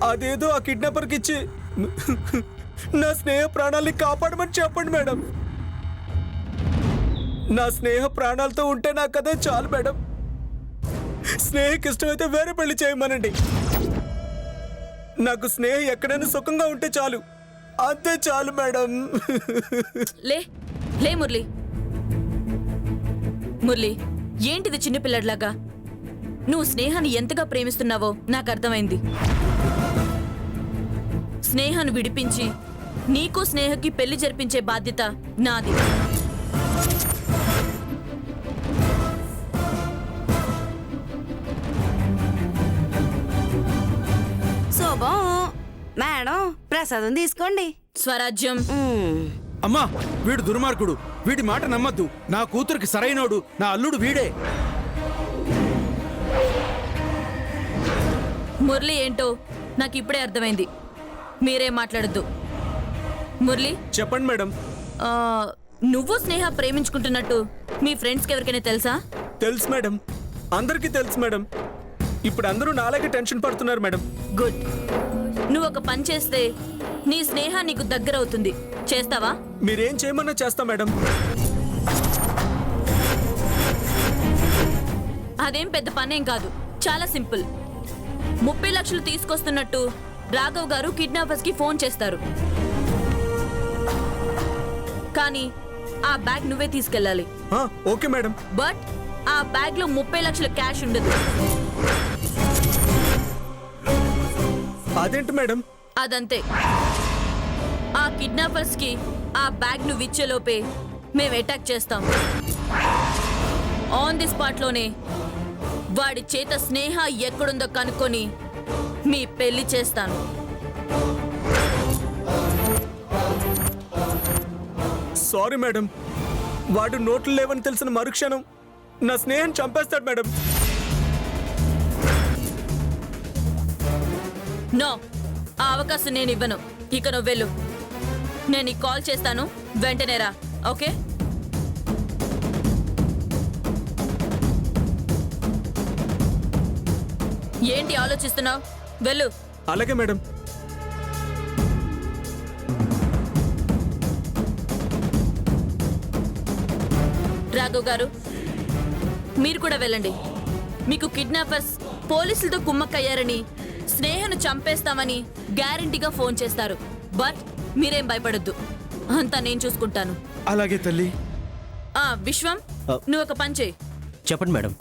అదేదో ఆ కిడ్నాపర్కి ఇచ్చి నా స్నేహ ప్రాణాల్ని కాపాడమని చెప్పండి మేడం. నా స్నేహ ప్రాణాలతో ఉంటే నాకు అదే చాలు మేడం. స్నేహకి ఇష్టమైతే వేరే పెళ్లి చేయమనండి. నాకు స్నేహ ఎక్కడైనా సుఖంగా ఉంటే చాలు, అంతే చాలు మేడం. లే లే మురళి, మురళి ఏంటిది చిన్నపిల్లడిలాగా? నువ్వు స్నేహాన్ని ఎంతగా ప్రేమిస్తున్నావో నాకు అర్థమైంది. స్నేహాన్ని విడిపించి నీకు స్నేహకి పెళ్లి జరిపించే బాధ్యత నాది. శోభం మేడం, ప్రసాదం తీసుకోండి. స్వరాజ్యం. అమ్మా, వీడు దుర్మార్గుడు, వీడి మాట నమ్మద్దు. నా కూతురికి సరైనోడు నా అల్లుడు వీడే. మురళి ఏంటో నాకు ఇప్పుడే అర్థమైంది. మీరేం మాట్లాడద్దు. మురళి చెప్పండి మేడం. నువ్వు స్నేహ ప్రేమించుకుంటున్నట్టు మీ ఫ్రెండ్స్కి ఎవరికైనా తెలుసా? తెలుసు మేడం, అందరికీ తెలుసు మేడం. ఇప్పుడు అందరూ నాలాగే టెన్షన్ పడుతున్నారు మేడం. గుడ్. నువ్వు ఒక పని చేస్తే నీ స్నేహ నీకు దగ్గర అవుతుంది. చేస్తావా? మీరేం చేయమన్నా చేస్తా మేడం. అదేం పెద్ద పనేం కాదు, చాలా సింపుల్. 30 లక్షలు తీసుకొస్తున్నట్టు రాఘవ్ గారు కిడ్నాపర్స్ కి ఫోన్ చేస్తారు. కానీ ఆ బ్యాగ్ నువ్వే తీసుకెళ్ళాలి. Okay madam. బట్ ఆ బ్యాగ్ లో 30 లక్షల క్యాష్ ఉండదు. అదేంటి మేడం? అదంతే. ఆ కిడ్నాపర్స్ కి ఆ బ్యాగ్ నువ్వు ఇచ్చేలోపే మేము అటాక్ చేస్తాం. ఆన్ ది స్పాట్ లోనే వాడి చేత స్నేహ ఎక్కడుందో కనుక్కొని మీ పెళ్లి చేస్తాను. సారీ మేడం, వాడు నోట్లు లేవని తెలిసిన మరుక్షణం నా స్నేహం చంపేస్తాడు మేడం. నో, ఆ అవకాశం నేను ఇవ్వను. ఇక నువ్వు వెళ్ళు. నేను నీకు కాల్ చేస్తాను, వెంటనే రా. ఓకే? ఏంటి ఆలోచిస్తున్నావు? వెళ్ళు. అలాగే మేడం. రాఘవ్ గారు, మీరు కూడా వెళ్ళండి. మీకు కిడ్నాపర్స్ పోలీసులతో కుమ్మక్కయ్యారని, స్నేహను చంపేస్తామని గ్యారంటీగా ఫోన్ చేస్తారు. బట్ మీరేం భయపడొద్దు, అంతా నేను చూసుకుంటాను. అలాగే తల్లి. విశ్వం, నువ్వు ఒక పని చేయి. చెప్పండి మేడం.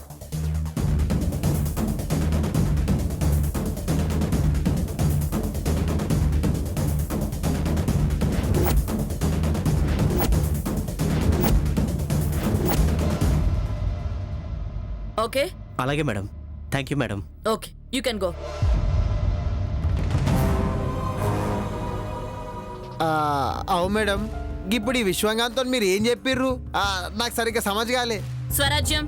ఓకే? అలాగే madam. Thank you madam. Okay, you can go. అవు మేడం, ఇప్పుడు ఈ విశ్వంగాంతో మీరు ఏం చెప్పిర్రు? నాకు సరిగ్గా సమజ్ కాలే. స్వరాజ్యం,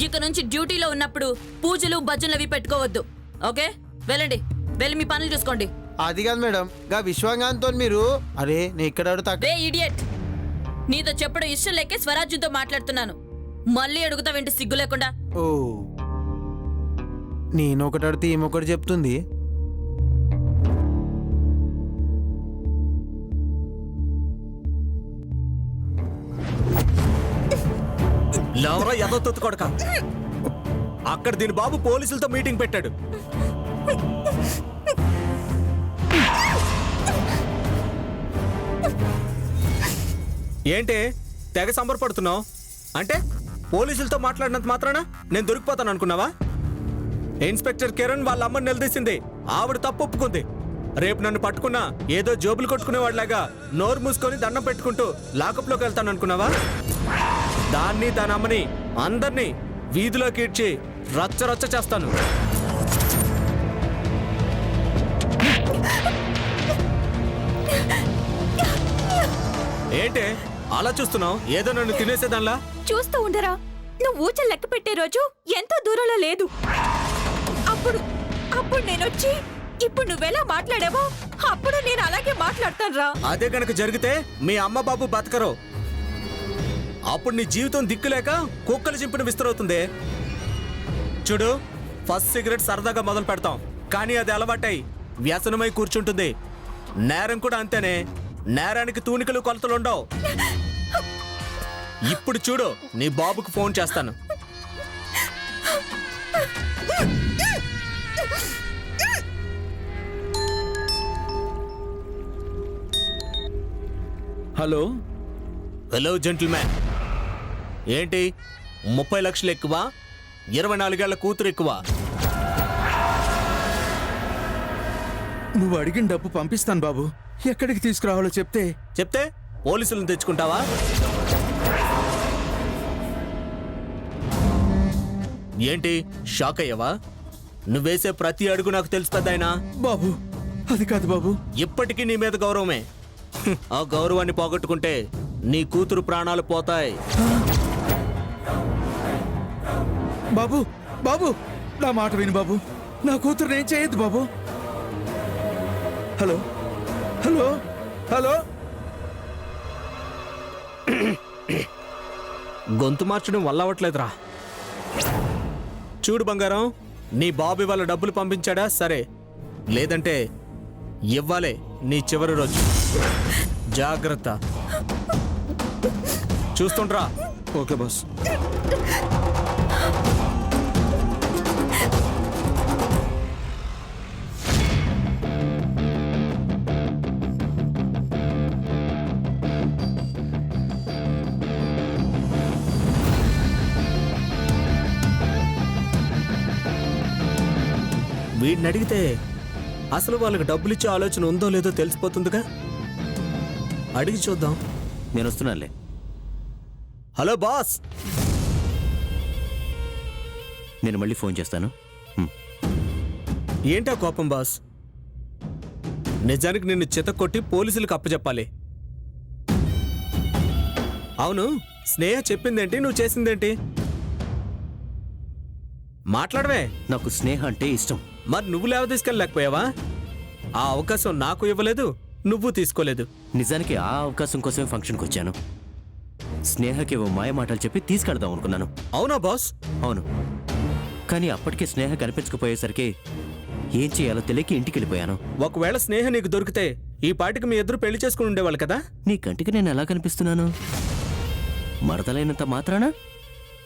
ఇక నుంచి డ్యూటీలో ఉన్నప్పుడు పూజలు భజనలు అవి పెట్టుకోవద్దు. ఓకే? వెళ్ళండి, వెళ్ళి మీ పనులు చూసుకోండి. అది కాదు మేడం, గా విశ్వంగాంతో మీరు అరే నేను ఇక్కడ అడుగుతా. రే ఇడియట్, నీతో చెప్పడం ఇష్టం లేకే స్వరాజ్యంతో మాట్లాడుతున్నాను. మళ్ళీ అడుగుతావేంటి సిగ్గు లేకుండా? ఓ, నేను ఒకటి అడిగితే ఏమొకటి చెప్తుంది. లవరా ఎదో తొత్తు కొడక. అక్కడ దీని బాబు పోలీసులతో మీటింగ్ పెట్టాడు. ఏంటే తెగ సంబరపడుతున్నావు? అంటే పోలీసులతో మాట్లాడినంత మాత్రాన నేను దొరికిపోతాను అనుకున్నావా? ఇన్స్పెక్టర్ కిరణ్ వాళ్ళ అమ్మని నిలదీసింది, ఆవిడ తప్పు ఒప్పుకుంది. రేపు నన్ను పట్టుకున్నా ఏదో జోబులు కొట్టుకునేవాడిలాగా నోరు మూసుకొని దండం పెట్టుకుంటూ లాకప్లోకి వెళ్తాను అనుకున్నావా? దాన్ని దాని అమ్మని అందరినీ వీధిలోకి ఈడ్చి రచ్చ రచ్చ చేస్తాను. ఏంటే అలా చూస్తున్నావు? ఏదో నన్ను తినేసేదాన్లా. చూస్తూ ఉండరా, నువ్వు ఊచలు లెక్క పెట్టే రోజు ఎంతో దూరంలో లేదు. అప్పుడు నేనొచ్చి ఇప్పుడు నువ్వెలా మాట్లాడావో అప్పుడు నేను అలాగే మాట్లాడతాను రా. అదే కనుక జరిగితే మీ అమ్మ బాబు బతకరు. అప్పుడు నీ జీవితం దిక్కులేక కుక్కలు చింపిన విస్తరవుతుంది. చూడు, ఫస్ట్ సిగరెట్ సరదాగా మొదలు పెడతాం, కానీ అది అలవాటై వ్యసనమై కూర్చుంటుంది. నేరం కూడా అంతేనే. నేరానికి తూనికలు కొలతలుండవు. ఇప్పుడు చూడు, నీ బాబుకు ఫోన్ చేస్తాను. హలో హలో జెంటిల్మ్యాన్, ఏంటి 30 లక్షలు ఎక్కువ, 24 ఏళ్ల కూతురు ఎక్కువ? నువ్వు అడిగిన డబ్బు పంపిస్తాను బాబు. ఎక్కడికి తీసుకురావాలో చెప్తే పోలీసులను తెచ్చుకుంటావా? ఏంటి షాక్ అయ్యావా? నువ్వేసే ప్రతి అడుగు నాకు తెలుసు పెద్దాయనా. బాబు అది కాదు బాబు. ఇప్పటికీ నీ మీద గౌరవమే. ఆ గౌరవాన్ని పోగొట్టుకుంటే నీ కూతురు ప్రాణాలు పోతాయి. బాబు బాబు నా మాట విను బాబు. నా కూతురు ఏం చేయొద్దు బాబు. హలో హలో హలో గొంతు మార్చడం వల్ల అవ్వట్లేదురా. చూడు బంగారం, నీ బాబు ఇవాళ డబ్బులు పంపించాడా? సరే, లేదంటే ఇవ్వాలే నీ చివరి రోజు. జాగ్రత్త. చూస్తుండ్రా. Okay boss. వీడిని అడిగితే అసలు వాళ్ళకి డబ్బులు ఇచ్చే ఆలోచన ఉందో లేదో తెలిసిపోతుందిగా. అడిగి చూద్దాం. నేను వస్తున్నానులే. Hello boss. నేను మళ్ళీ ఫోన్ చేస్తాను. ఏంటా కోపం బాస్? నిజానికి నిన్ను చితకొట్టి పోలీసులకు అప్పచెప్పాలి. అవును, స్నేహ చెప్పిందేంటి, నువ్వు చేసిందేంటి? మాట్లాడవే. నాకు స్నేహ అంటే ఇష్టం. మరి నువ్వు లేవ తీసుకెళ్ళలేకపోయావా? ఆ అవకాశం నాకు ఇవ్వలేదు, నువ్వు తీసుకోలేదు. నిజానికి ఆ అవకాశం కోసమే ఫంక్షన్కి వచ్చాను. స్నేహకి ఓ మాయ మాటలు చెప్పి తీసుకెళ్దాం అనుకున్నాను. అవునా బాస్? అవును, కానీ అప్పటికే స్నేహ కనిపించకపోయేసరికి ఏం చేయాలో తెలియక ఇంటికి వెళ్ళిపోయాను. ఒకవేళ స్నేహ నీకు దొరికితే ఈ పాటికి మీ ఇద్దరు పెళ్లి చేసుకుని ఉండేవాళ్ళు కదా. నీ కంటికి నేను ఎలా కనిపిస్తున్నాను? మరదలైనంత మాత్రాన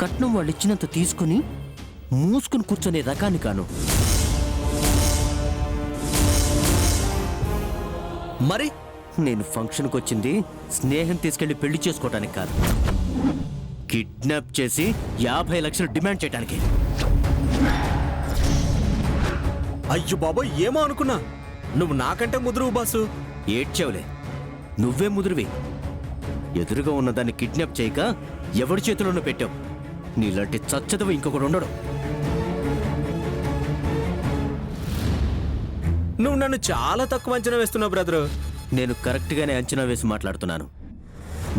కట్నం వాళ్ళు ఇచ్చినంత తీసుకుని మూసుకుని కూర్చొనే రకాన్ని కాను. మరి నేను ఫంక్షన్కి వచ్చింది స్నేహం తీసుకెళ్లి పెళ్లి చేసుకోవటానికి కాదు, కిడ్నాప్ చేసి 50 లక్షలు డిమాండ్ చేయడానికి. అయ్యో బాబోయ్, ఏమో అనుకున్నా. నువ్వు నాకంటే ముదురువు బాసు. ఏడ్చావులే, నువ్వే ముదురువి. ఎదురుగా ఉన్న దాన్ని కిడ్నాప్ చేయక ఎవడి చేతిలోనూ పెట్టావు. నీలాంటి చచ్చదవు ఇంకొకడు ఉండడు. నువ్వు నన్ను చాలా తక్కువ అంచనా వేస్తున్నావు బ్రదరు. నేను కరెక్ట్గానే అంచనా వేసి మాట్లాడుతున్నాను.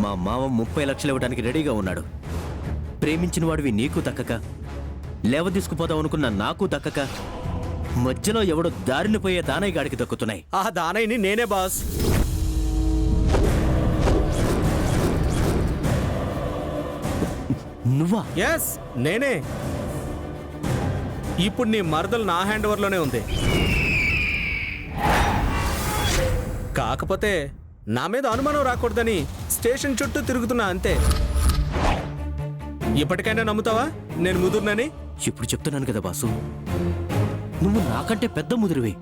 మా మామ 30 లక్షలు ఇవ్వడానికి రెడీగా ఉన్నాడు. ప్రేమించిన వాడివి నీకు దక్కక, లేవ తీసుకుపోదాం అనుకున్న నాకు దక్కక, మధ్యలో ఎవడో దారిని పోయే దానయ్య గాడికి దక్కుతున్నాయి. ఆ దానయ్యని నేనే బాస్. నువ్వా? ఎస్, నేనే. ఇప్పుడు నీ మరదలు నా హ్యాండ్ ఓవర్లోనే ఉంది. కాకపోతే నా మీద అనుమానం రాకూడదని స్టేషన్ చుట్టూ తిరుగుతున్నా అంతే. ఇప్పటికైనా నమ్ముతావా నేను ముదురునని? ఇప్పుడు చెప్తున్నాను కదా బాసు, నువ్వు నాకంటే పెద్ద ముదురువి.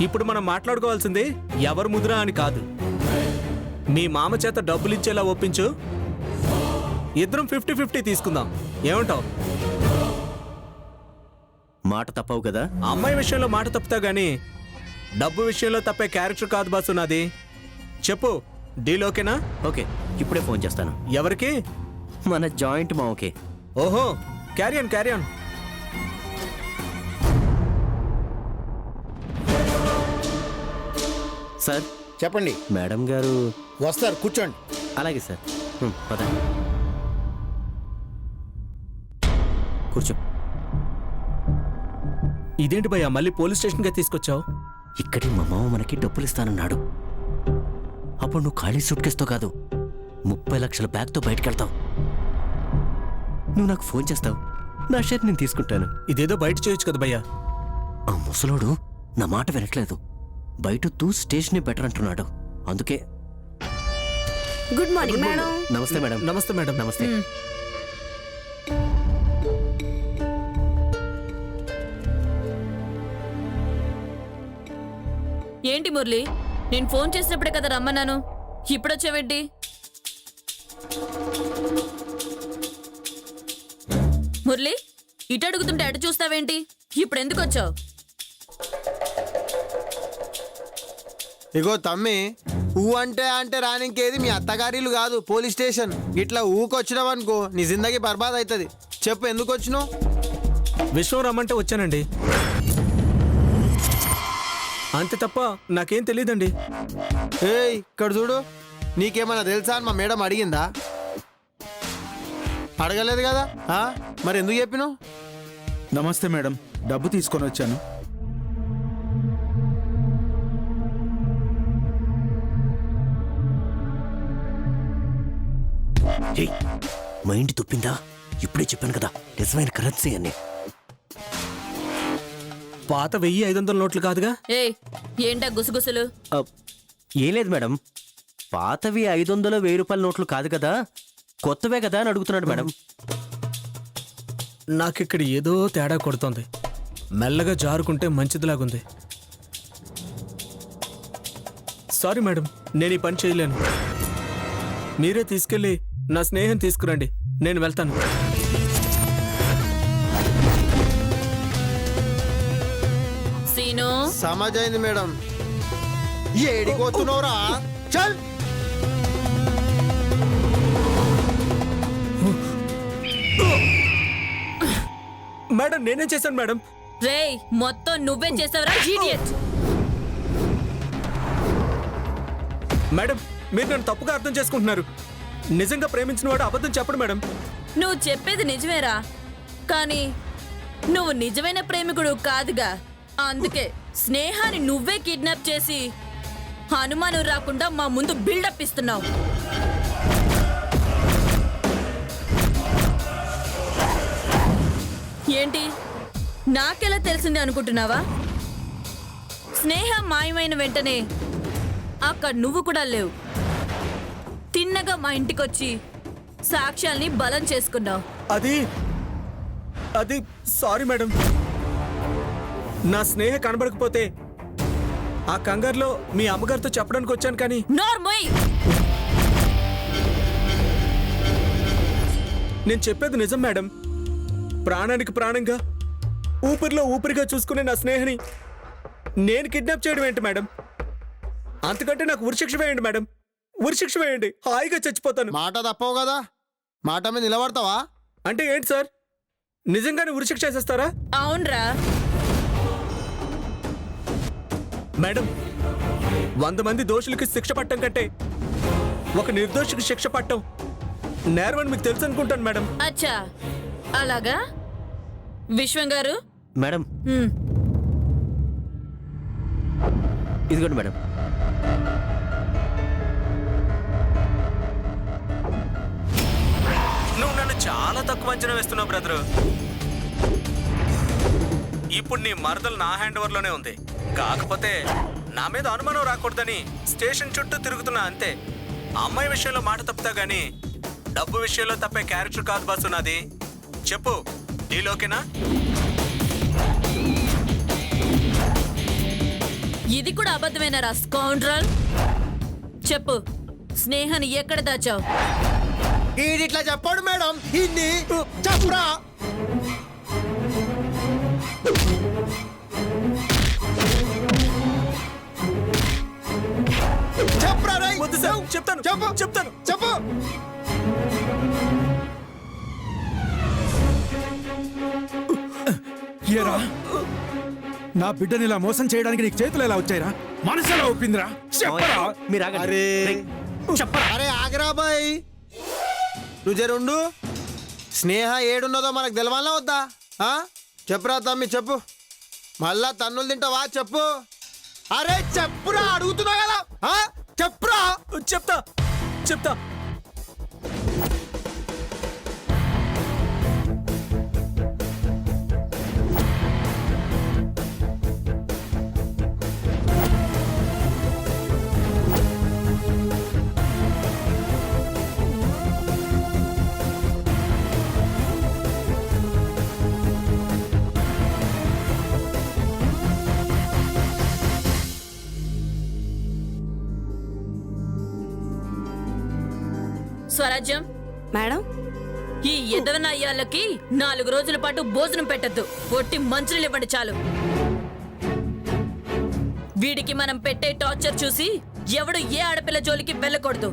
ఇప్పుడు మనం మాట్లాడుకోవాల్సింది ఎవరు ముదురా అని కాదు. మీ మామ చేత డబ్బులు ఇచ్చేలా ఒప్పించు, ఇద్దరం 50-50 తీసుకుందాం. ఏమంటావు? మాట తప్పవు కదా? అమ్మాయి విషయంలో మాట తప్పుతా గానీ డబ్బు విషయంలో తప్పే క్యారెక్టర్ కాదు బాసు నాది. చెప్పు, డీల్ ఓకేనా? ఓకే, ఇప్పుడే ఫోన్ చేస్తాను. ఎవరికి? మన జాయింట్ మామకే. ఓహో, క్యారియన్ క్యారియన్. సార్ చెప్పండి. మేడం గారు వస్తారు, కూర్చోండి. అలాగే సార్. పద కూర్చో. ఇదేంటి భయ్యా, మళ్ళీ పోలీస్ స్టేషన్గా తీసుకొచ్చావు? ఇక్కడే మా మామ మనకి డబ్బులు ఇస్తానన్నాడు. అప్పుడు నువ్వు ఖాళీ సూట్ కేసుతో కాదు, 30 లక్షల బ్యాగ్తో బయటకెళ్తావు. నువ్వు నాకు ఫోన్ చేస్తావు, నా షేర్ నేను తీసుకుంటాను. ఇదేదో బయట చేయొచ్చు కదా భయ్యా. ఆ ముసలోడు నా మాట వినట్లేదు. బయట తూ స్టేషనే బెటర్ అంటున్నాడు. అందుకే. Good morning madam. నమస్తే మేడం. నమస్తే మేడం. నమస్తే. ఏంటి మురళి, నేను ఫోన్ చేసినప్పుడే కదా రమ్మన్నాను, ఇప్పుడొచ్చావేంటి? మురళి, ఇటు అడుగుతుంటే అటు చూస్తావేంటి? ఇప్పుడు ఎందుకు వచ్చావు? ఇగో తమ్మి, ఊ అంటే రానింకేది మీ అత్తగారిలు కాదు, పోలీస్ స్టేషన్. ఇట్లా ఊకొచ్చినావనుకో నీ జిందగీ బర్బాద్ అవుతుంది. చెప్పు ఎందుకు వచ్చినావు? విశ్వం రమ్మంటే వచ్చానండి, అంతే తప్ప నాకేం తెలియదండి. ఏయ్ ఇక్కడ చూడు, నీకేమన్నా తెలుసా అని మా మేడం అడిగిందా? అడగలేదు కదా, మరి ఎందుకు చెప్పినావు? నమస్తే మేడం, డబ్బు తీసుకొని వచ్చాను. ఏయ్, మైండ్ తుప్పిందా? ఇప్పుడే చెప్పాను కదా నిజమైన కరెన్సీ అని. పాత 1500 నోట్లు కాదుగా. ఏయ్, ఏంటా గుసగుసలు? ఏం లేదు మేడం, పాతవి 500 1000 రూపాయల నోట్లు కాదు కదా, కొత్తవే కదా అని అడుగుతున్నాడు మేడం. నాకిక్కడ ఏదో తేడా కొడుతోంది. మెల్లగా జారుకుంటే మంచిదిలాగుంది. సారీ మేడం, నేను ఈ పని చేయలేను. మీరే తీసుకెళ్ళి నా స్నేహం తీసుకురండి, నేను వెళ్తాను. సీను, సమాజైంది మేడం. ఏడిపోతున్నావురా? చల్. మేడం నేనేం చేశాను మేడం? రేయ్, మొత్తం నువ్వే చేసావురా ఇడియట్. మేడం మీరు నన్ను తప్పుగా అర్థం చేసుకుంటున్నారు. నిజంగా ప్రేమించిన వాడు అబద్ధం చెప్పడు మేడం. నువ్వు చెప్పేది నిజమేరా, కానీ నువ్వు నిజమైన ప్రేమికుడు కాదుగా. అందుకే స్నేహాన్ని నువ్వే కిడ్నాప్ చేసి అనుమానం రాకుండా మా ముందు బిల్డప్ ఇస్తున్నావు. ఏంటి, నాకెలా తెలిసింది అనుకుంటున్నావా? స్నేహం మాయమైన వెంటనే అక్కడ నువ్వు కూడా లేవు. తిన్నగా మా ఇంటికొచ్చి సాక్ష్యాల్ని బలం చేసుకున్నావు. అది అది సారీ మేడం. నా స్నేహ కనబడకపోతే ఆ కంగారులో మీ అమ్మగారితో చెప్పడానికి వచ్చాను. కానీ నోర్మోయ్, నేను చెప్పేది నిజం మేడం. ప్రాణానికి ప్రాణంగా, ఊపిరిలో ఊపిరిగా చూసుకునే నా స్నేహిని నేను కిడ్నాప్ చేయడం ఏంటి మేడం? అంతకంటే నాకు ఉరిశిక్ష వేయండి మేడం, ఉరిశిక్ష వేయండి. హాయిగా చచ్చిపోతాను. మాట తప్పవు కదా, మాట మీద నిలబడతావా? అంటే ఏంటి సార్, నిజంగానే ఉరిశిక్ష చేసేస్తారా? అవునరా మేడం, 100 మంది దోషులకి శిక్ష పట్టం కంటే ఒక నిర్దోషికి శిక్ష పట్టం నేరం అని మీకు తెలుసు అనుకుంటాను మేడం. అచ్చా, అలాగా? విశ్వం గారు, మేడం హ్మ్, ఇదిగోండి మేడం. నువ్వు నన్ను చాలా తక్కువ అంచనా వేస్తున్నావు బ్రదరు. ఇప్పుడు నీ మరదలు నా హ్యాండ్ ఓవర్ లోనే ఉంది. కాకపోతే నా మీద అనుమానం రాకూడదని స్టేషన్ చుట్టూ తిరుగుతున్నా అంతే. అమ్మాయి విషయంలో మాట తప్పుతా గానీ డబ్బు విషయంలో తప్పే క్యారెక్టర్ కాదు బాసు నాది. చెప్పు, డీలోకేనా? ఇది కూడా అబద్ధమేనారా స్కౌండ్రల్? చెప్పు, స్నేహాన్ని ఎక్కడ దాచావు? ఈడిట్లా చెప్పాడు మేడం. ఇన్ని చెప్పరా? చెప్పరా రేయ్? వద్దు సార్, చెప్తాను చెప్పు. చెప్తాను. చెప్పు. ఏరా, నా బిడ్డని ఇలా మోసం చేయడానికి నీకు చేతులు ఎలా వచ్చాయిరా? మనసు ఎలా ఒప్పిందిరా? చెప్పరా? మీరు ఆగండి. అరే రేయ్, చెప్పరా? అరే ఆగరా బాయ్, నువ్వు జరుండు. స్నేహ ఏడున్నదో మనకు తెలవాలా వద్దా? చెప్పురా తమ్మి, చెప్పు. మళ్ళా తన్నులు తింటావా? చెప్పు. అరే చెప్పురా, అడుగుతున్నా కదా. చెప్పురా. చెప్తా చెప్తా. స్వరాజ్యం, మేడం ఈ ఎదవనయ్యాళ్ళకి 4 రోజుల పాటు భోజనం పెట్టద్దు. ఒట్టి మంచులు ఇవ్వండి చాలు. వీడికి మనం పెట్టే టార్చర్ చూసి ఎవడు ఏ ఆడపిల్ల జోలికి వెళ్ళకూడదు.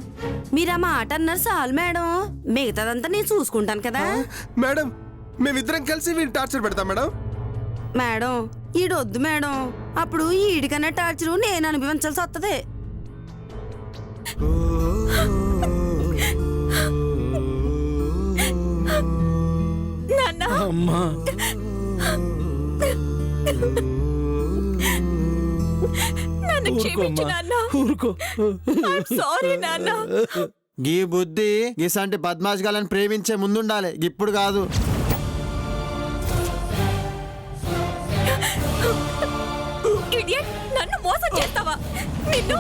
మీరు ఆ మాట అన్నారు చాలు మేడం, మిగతాదంతా నేను చూసుకుంటాను కదా. మేడం మేమిద్దరం కలిసి వీడిని టార్చర్ పెడతాం మేడం. మేడం ఈడొద్దు మేడం, అప్పుడు ఈడికన్నా టార్చరు నేను అనుభవించాల్సి వస్తుంది. నాన్న అమ్మా నన్ను క్షమించు నాన్న. ఊరుకో. సారీ నాన్న. గీ బుద్ధి గీసంటి బద్మాష్ గాలని ప్రేమించే ముందుండాలి, ఇప్పుడు కాదు. ఇడియట్, నన్ను మోసం చేస్తావా? నిన్ను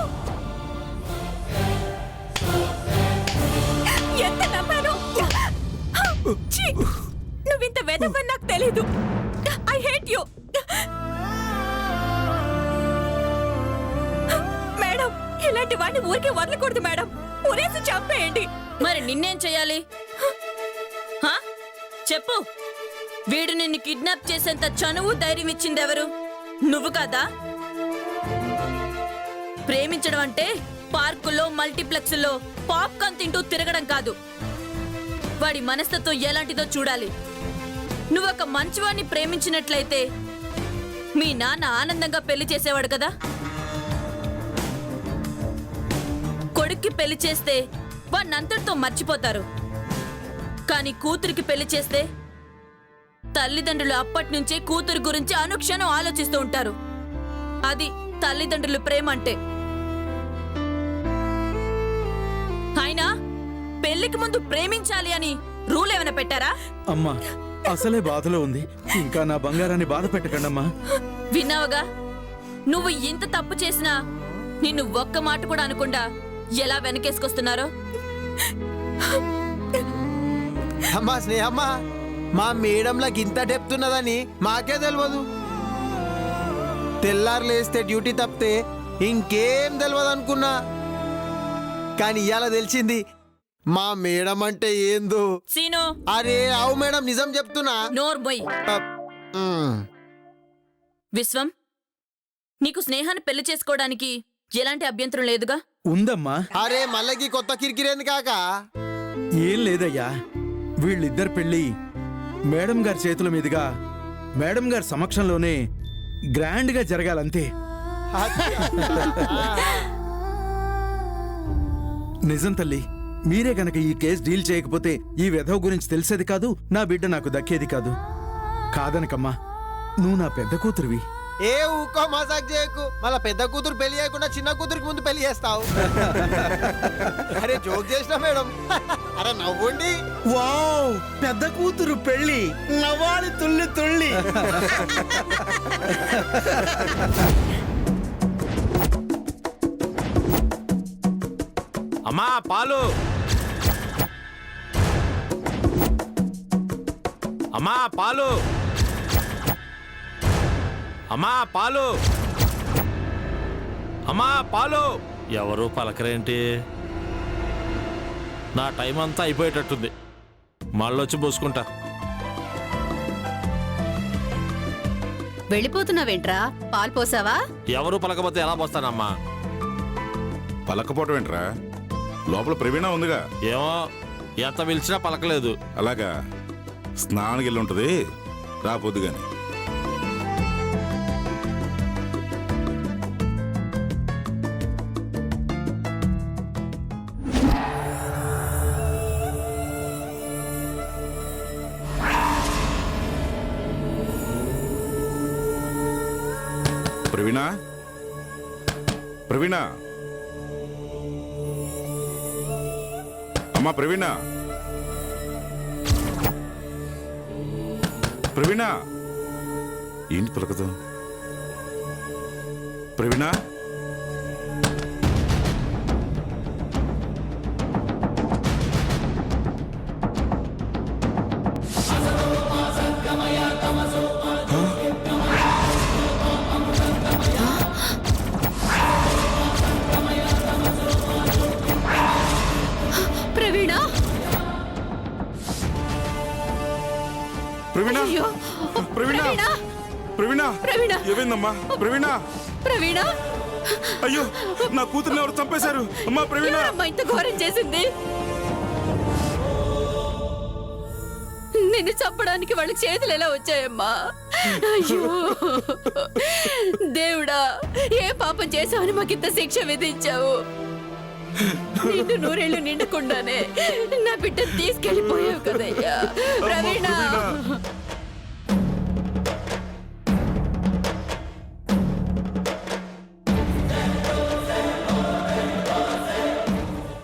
ఎంత నమ్మాను. ఛీ! నువ్వింత వెదవని నాకు తెలీదు. I hate you. మేడం, ఇలాంటి వాడిని ఊరికే వదలకూడదు మేడం. ఊరేసి చంపేయండి. మరి నిన్నేం చెయ్యాలి? హా? చెప్పు. వీడు నిన్ను కిడ్నాప్ చేసేంత చనువు ధైర్యం ఇచ్చింది ఎవరు? నువ్వు కాదా? ప్రేమించడం అంటే పార్కుల్లో మల్టీప్లెక్స్లో పాప్కార్న్ తింటూ తిరగడం కాదు. వాడి మనస్తత్వం ఎలాంటిదో చూడాలి. నువ్వొక మంచివాడిని ప్రేమించినట్లయితే మీ నాన్న ఆనందంగా పెళ్లి చేసేవాడు కదా. కొడుక్కి పెళ్లి చేస్తే వాణ్ణంతటితో మర్చిపోతారు. కానీ కూతురికి పెళ్లి చేస్తే తల్లిదండ్రులు అప్పటి నుంచే కూతురు గురించి అనుక్షణం ఆలోచిస్తూ ఉంటారు. అది తల్లిదండ్రులు ప్రేమ అంటే. అయినా పెళ్లికి ముందు ప్రేమించాలి అని రూల్ ఏమైనా పెట్టారా? అమ్మా అసలే బాధలో ఉంది, ఇంకా నా బంగారాన్ని బాధ పెట్టకండమ్మా. విన్నావుగా, నువ్వు ఇంత తప్పు చేసినా నిన్ను ఒక్క మాట కూడా అనకుండా ఎలా వెనకేసుకొస్తున్నారో. అమ్మా స్నేహమ్మ, మా మేడంలకు ఇంత డెప్త్ ఉన్నదని మాకే తెలియదు. తెల్లారులేస్తే డ్యూటీ తప్పితే ఇంకేం తెలియదు అనుకున్నా. కానీ ఇవాళ తెలిసింది మా మేడం అంటే ఏందో. సీను, అరే అవు మేడం, నిజం చెప్తున్నా. నోర్మొయ్. మ్. విశ్వం, నీకు స్నేహాన్ని పెళ్లి చేసుకోవడానికి ఎలాంటి అభ్యంతరం లేదుగా? ఉందమ్మా. అరే మళ్ళీ కొత్త కిరికిరేంది కాక. ఏం లేదయ్యా, వీళ్ళిద్దరు పెళ్ళి మేడం గారి చేతుల మీదుగా మేడం గారి సమక్షంలోనే గ్రాండ్ గా జరగాలంతే. నిజం తల్లి, మీరే గనక ఈ కేసు డీల్ చేయకపోతే ఈ వెధవ గురించి తెలిసేది కాదు, నా బిడ్డ నాకు దక్కేది కాదు. కాదనకమ్మా, నువ్వు నా పెద్ద కూతురువి. ఏ ఊకో మజాక్ చేయకు. మళ్ళా పెద్ద కూతురు పెళ్లి చేయకుండా చిన్న కూతురికి ముందు పెళ్లి చేస్తావు. అరే జోక్ చేసిన మేడం. అరే నవ్వండి. వావ్, పెద్ద కూతురు పెళ్లి, నవ్వాలి తుల్లి తుల్లి. అమ్మా పాలు, అమ్మా పాలు, అమ్మా పాలు, అమ్మా పాలు. ఎవరు పలకరేంటి? నా టైం అంతా అయిపోయేటట్టుంది. మళ్ళొచ్చి పోసుకుంటా. వెళ్ళిపోతున్నావేంట్రా? పాలు పోసావా? ఎవరు పలకపోతే ఎలా పోస్తానమ్మా? పలకపోవటం ఏంట్రా? లోపల ప్రవీణ ఉందిగా. ఏమో, ఎంత పిలిచినా పలకలేదు. అలాగా, స్నానానికి వెళ్ళి ఉంటుంది, రాపోద్దు గాని. ప్రవీణ, ప్రవీణ, అమ్మా ప్రవీణ, ప్రవీణ, ఏంటి పలకదు? ప్రవీణ, ప్రవీణ ప్రవీణ అయ్యో, ప్రవీణ ప్రవీణ! ప్రవీణ ప్రవీణ! ఏమైందమ్మా ప్రవీణ ప్రవీణ అయ్యో నా కూతుర్ని ఎవరు చంపేశారు అమ్మా ప్రవీణ ఎవరమ్మా ఇంత ఘోరం చేసింది? నిన్ను చంపడానికి వాళ్ళ చేతులు ఎలా వచ్చాయమ్మా? అయ్యో దేవుడా, ఏ పాపం చేశావని మాకింత శిక్ష విధించావు? నిన్ను నూరేళ్లు నిండకుండానే నా బిడ్డను తీసుకెళ్లిపోయావు కదయ్యా. ప్రవీణ